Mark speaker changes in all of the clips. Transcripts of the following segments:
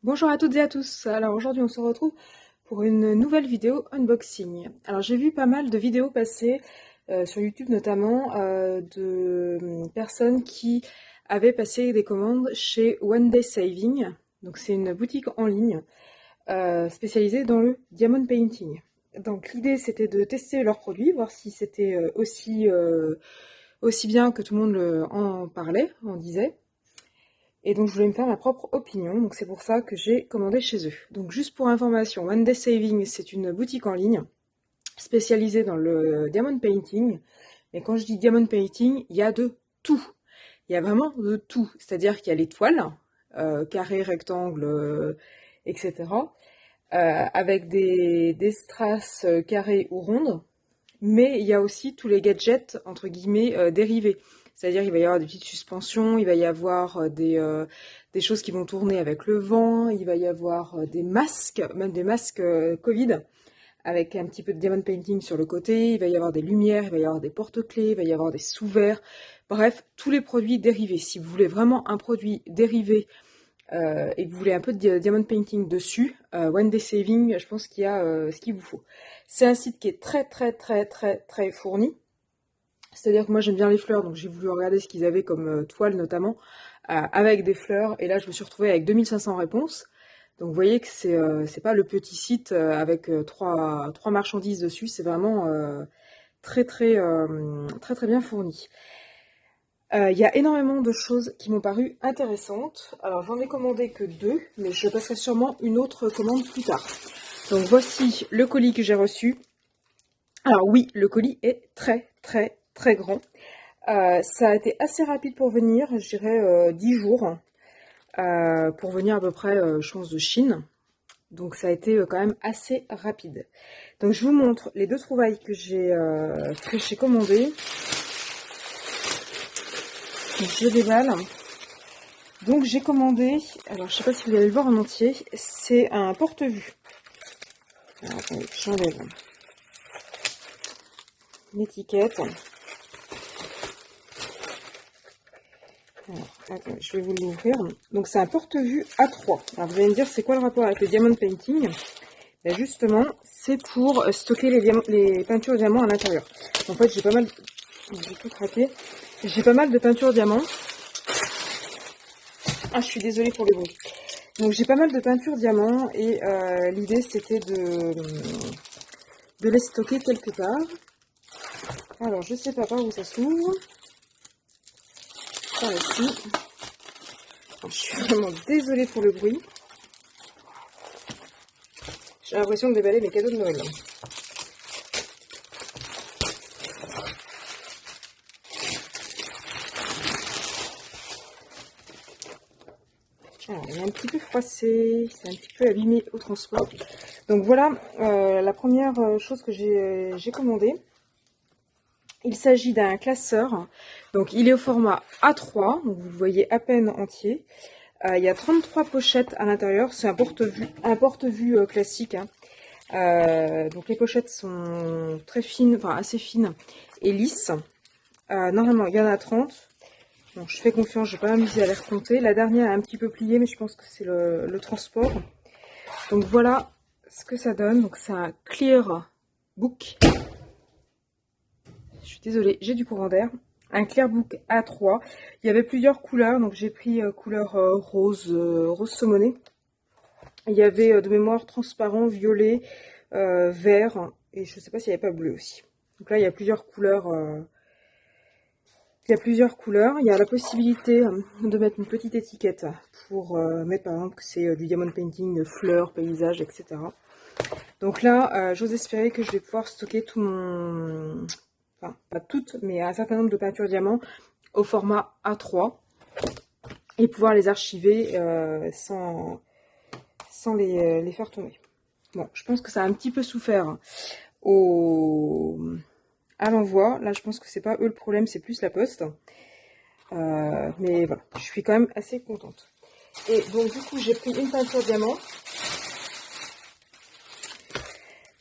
Speaker 1: Bonjour à toutes et à tous. Alors aujourd'hui on se retrouve pour une nouvelle vidéo unboxing. Alors j'ai vu pas mal de vidéos passer sur YouTube notamment de personnes qui avaient passé des commandes chez One Day Saving. Donc c'est une boutique en ligne spécialisée dans le diamond painting. Donc l'idée c'était de tester leurs produits, voir si c'était aussi bien que tout le monde en parlait, en disait. Et donc je voulais me faire ma propre opinion, donc c'est pour ça que j'ai commandé chez eux. Donc juste pour information, One Day Saving, c'est une boutique en ligne spécialisée dans le diamond painting. Mais quand je dis diamond painting, il y a de tout. Il y a vraiment de tout. C'est-à-dire qu'il y a les toiles, carrés, rectangles, etc. Avec des strass carrées ou rondes. Mais il y a aussi tous les gadgets, entre guillemets, dérivés. C'est-à-dire qu'il va y avoir des petites suspensions, il va y avoir des choses qui vont tourner avec le vent, il va y avoir des masques, même des masques Covid, avec un petit peu de diamond painting sur le côté, il va y avoir des lumières, il va y avoir des porte-clés, il va y avoir des sous-verts, bref, tous les produits dérivés. Si vous voulez vraiment un produit dérivé et que vous voulez un peu de diamond painting dessus, One Day Saving, je pense qu'il y a ce qu'il vous faut. C'est un site qui est très fourni. C'est-à-dire que moi j'aime bien les fleurs, donc j'ai voulu regarder ce qu'ils avaient comme toile notamment, avec des fleurs, et là je me suis retrouvée avec 2500 réponses. Donc vous voyez que c'est pas le petit site avec trois marchandises dessus, c'est vraiment très bien fourni. Il y a énormément de choses qui m'ont paru intéressantes. Alors j'en ai commandé que deux, mais je passerai sûrement une autre commande plus tard. Donc voici le colis que j'ai reçu. Alors oui, le colis est très grand. Ça a été assez rapide pour venir, je dirais 10 jours, pour venir à peu près, je pense, de Chine. Donc ça a été quand même assez rapide. Donc je vous montre les deux trouvailles que j'ai commandées. Je déballe. Donc j'ai commandé, alors je sais pas si vous allez le voir en entier, c'est un porte-vue. Alors attendez, j'enlève l'étiquette. Alors, attendez, je vais vous l'ouvrir. Donc c'est un porte-vue A3. Alors vous allez me dire c'est quoi le rapport avec le diamond painting? Ben justement, c'est pour stocker les peintures diamants à l'intérieur. En fait j'ai pas mal, j'ai tout craqué. J'ai pas mal de peintures diamants. Ah, je suis désolée pour le bruit. Donc j'ai pas mal de peintures diamants et l'idée c'était de les stocker quelque part. Alors je sais pas par où ça s'ouvre. Par ici. Alors, je suis vraiment désolée pour le bruit. J'ai l'impression de déballer mes cadeaux de Noël. Alors, il est un petit peu froissé, c'est un petit peu abîmé au transport. Donc voilà la première chose que j'ai commandée. Il s'agit d'un classeur. Donc il est au format A3, donc vous le voyez à peine entier. Il y a 33 pochettes à l'intérieur. C'est un porte-vue classique. Hein. Donc les pochettes sont très fines, enfin assez fines et lisses. Normalement il y en a 30. Bon, je fais confiance, je vais pas m'amuser à les recompter. La dernière est un petit peu pliée, mais je pense que c'est le transport. Donc voilà ce que ça donne. Donc c'est un clear book. Je suis désolée, j'ai du courant d'air. Un Clearbook A3. Il y avait plusieurs couleurs, donc j'ai pris couleur rose, rose saumonée. Il y avait de mémoire transparent, violet, vert, et je ne sais pas s'il n'y avait pas bleu aussi. Donc là, il y a plusieurs couleurs. Il y a plusieurs couleurs. Il y a la possibilité de mettre une petite étiquette pour mettre par exemple que c'est du diamond painting, fleurs, paysages, etc. Donc là, j'ose espérer que je vais pouvoir stocker tout mon... Enfin, pas toutes, mais un certain nombre de peintures diamants au format A3 et pouvoir les archiver sans les faire tomber. Bon, je pense que ça a un petit peu souffert à l'envoi. Là, je pense que c'est pas eux le problème, c'est plus la poste. Mais voilà, je suis quand même assez contente. Et donc, du coup, j'ai pris une peinture diamant.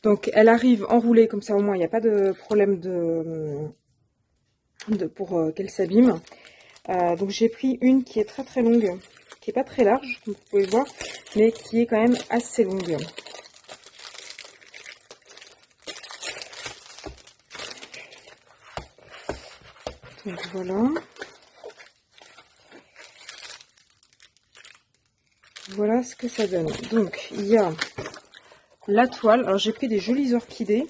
Speaker 1: Donc, elle arrive enroulée, comme ça au moins, il n'y a pas de problème pour qu'elle s'abîme. Donc, j'ai pris une qui est très longue. qui est pas très large, comme vous pouvez voir, mais qui est quand même assez longue. Donc voilà. Voilà ce que ça donne. Donc il y a la toile. Alors j'ai pris des jolies orchidées.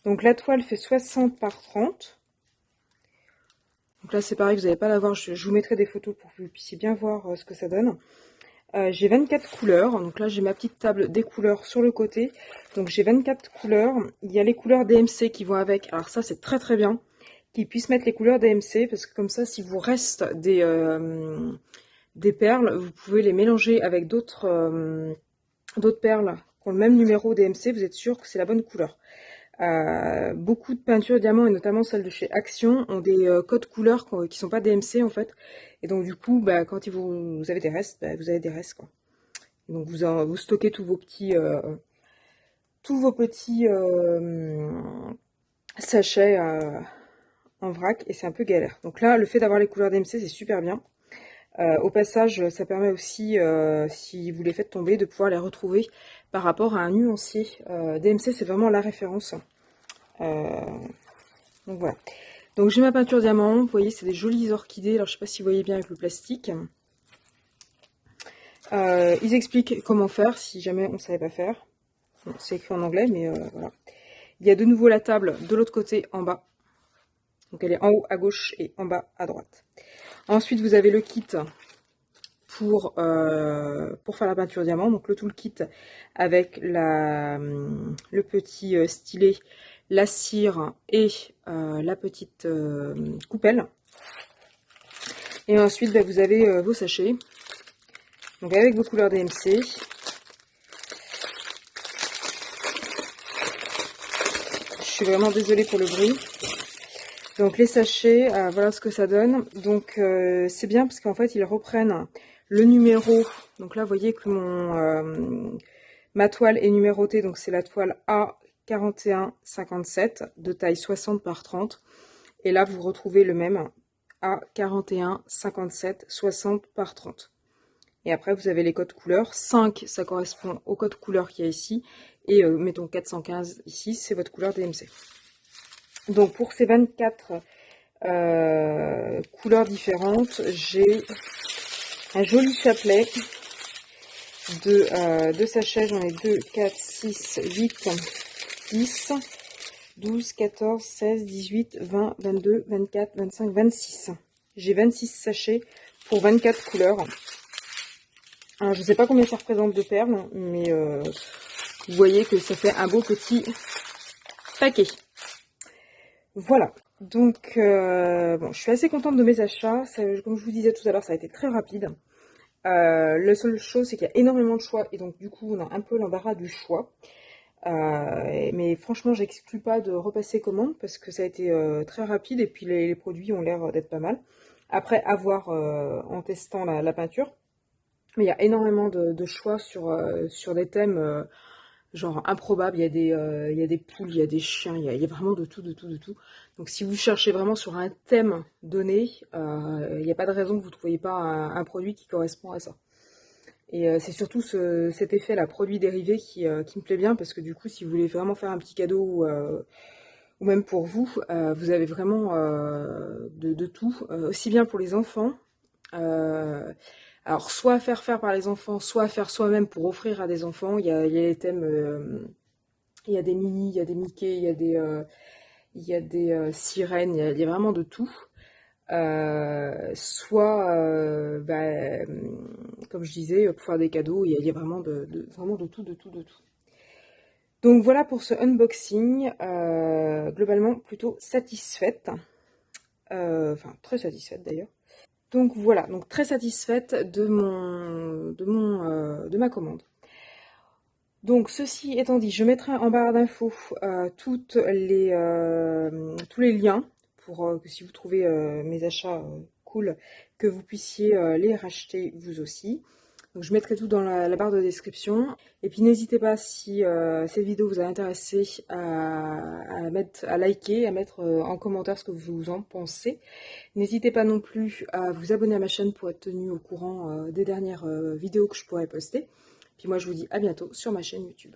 Speaker 1: Donc la toile fait 60 par 30. Donc là c'est pareil, vous n'allez pas la voir. Je vous mettrai des photos pour que vous puissiez bien voir ce que ça donne. J'ai 24 couleurs. Donc là j'ai ma petite table des couleurs sur le côté. Donc j'ai 24 couleurs. Il y a les couleurs DMC qui vont avec. Alors ça c'est très très bien qu'ils puissent mettre les couleurs DMC, parce que comme ça, si vous reste des perles, vous pouvez les mélanger avec d'autres perles qui ont le même numéro DMC, vous êtes sûr que c'est la bonne couleur. Beaucoup de peintures diamants, et notamment celles de chez Action, ont des codes couleurs qui sont pas DMC en fait. Et donc du coup, bah, quand vous avez des restes, bah, vous avez des restes, quoi. Et donc vous stockez tous vos petits sachets en vrac, et c'est un peu galère. Donc là, le fait d'avoir les couleurs DMC, c'est super bien. Au passage, ça permet aussi, si vous les faites tomber, de pouvoir les retrouver par rapport à un nuancier. DMC, c'est vraiment la référence. Donc voilà. Donc j'ai ma peinture diamant. Vous voyez, c'est des jolies orchidées. Alors je sais pas si vous voyez bien avec le plastique. Ils expliquent comment faire si jamais on ne savait pas faire. Bon, c'est écrit en anglais, mais voilà. Il y a de nouveau la table de l'autre côté en bas. Donc elle est en haut à gauche et en bas à droite. Ensuite, vous avez le kit pour faire la peinture diamant. Donc le toolkit avec le petit stylet, la cire et la petite coupelle. Et ensuite, bah, vous avez vos sachets. Donc avec vos couleurs DMC. Je suis vraiment désolée pour le bruit. Donc les sachets, voilà ce que ça donne. Donc c'est bien parce qu'en fait ils reprennent le numéro. Donc là vous voyez que ma toile est numérotée, donc c'est la toile A4157 de taille 60 par 30. Et là vous retrouvez le même A4157 60 par 30. Et après vous avez les codes couleurs. 5 ça correspond au code couleur qu'il y a ici. Et mettons 415 ici, c'est votre couleur DMC. Donc pour ces 24 couleurs différentes, j'ai un joli chapelet de sachets. J'en ai 2, 4, 6, 8, 10, 12, 14, 16, 18, 20, 22, 24, 25, 26. J'ai 26 sachets pour 24 couleurs. Alors, je ne sais pas combien ça représente de perles, mais vous voyez que ça fait un beau petit paquet. Voilà, donc bon, je suis assez contente de mes achats. Comme je vous disais tout à l'heure, ça a été très rapide. La seule chose, c'est qu'il y a énormément de choix, et donc du coup, on a un peu l'embarras du choix. Mais franchement, j'exclus pas de repasser commande, parce que ça a été très rapide, et puis les produits ont l'air d'être pas mal. Après, à voir en testant la peinture. Mais il y a énormément de choix sur des thèmes genre improbable. Il y a des poules, il y a des chiens, il y a vraiment de tout, de tout, de tout. Donc si vous cherchez vraiment sur un thème donné, il n'y a pas de raison que vous ne trouviez pas un produit qui correspond à ça. Et c'est surtout cet effet, là, produit dérivé, qui me plaît bien, parce que du coup, si vous voulez vraiment faire un petit cadeau, ou même pour vous, vous avez vraiment de tout, aussi bien pour les enfants. Alors, soit à faire par les enfants, soit à faire soi-même pour offrir à des enfants. Il y a les thèmes, il y a des Minnie, il y a des Mickey, il y a des sirènes, il y a vraiment de tout. Soit, comme je disais, pour faire des cadeaux, il y a vraiment vraiment de tout, de tout, de tout. Donc voilà pour ce unboxing. Globalement, plutôt satisfaite. Enfin, très satisfaite d'ailleurs. Donc voilà, donc très satisfaite de ma commande. Donc ceci étant dit, je mettrai en barre d'infos tous les liens pour que si vous trouvez mes achats cool, que vous puissiez les racheter vous aussi. Donc je mettrai tout dans la barre de description. Et puis n'hésitez pas, si cette vidéo vous a intéressé, à liker, à mettre en commentaire ce que vous en pensez. N'hésitez pas non plus à vous abonner à ma chaîne pour être tenu au courant des dernières vidéos que je pourrai poster. Puis moi je vous dis à bientôt sur ma chaîne YouTube.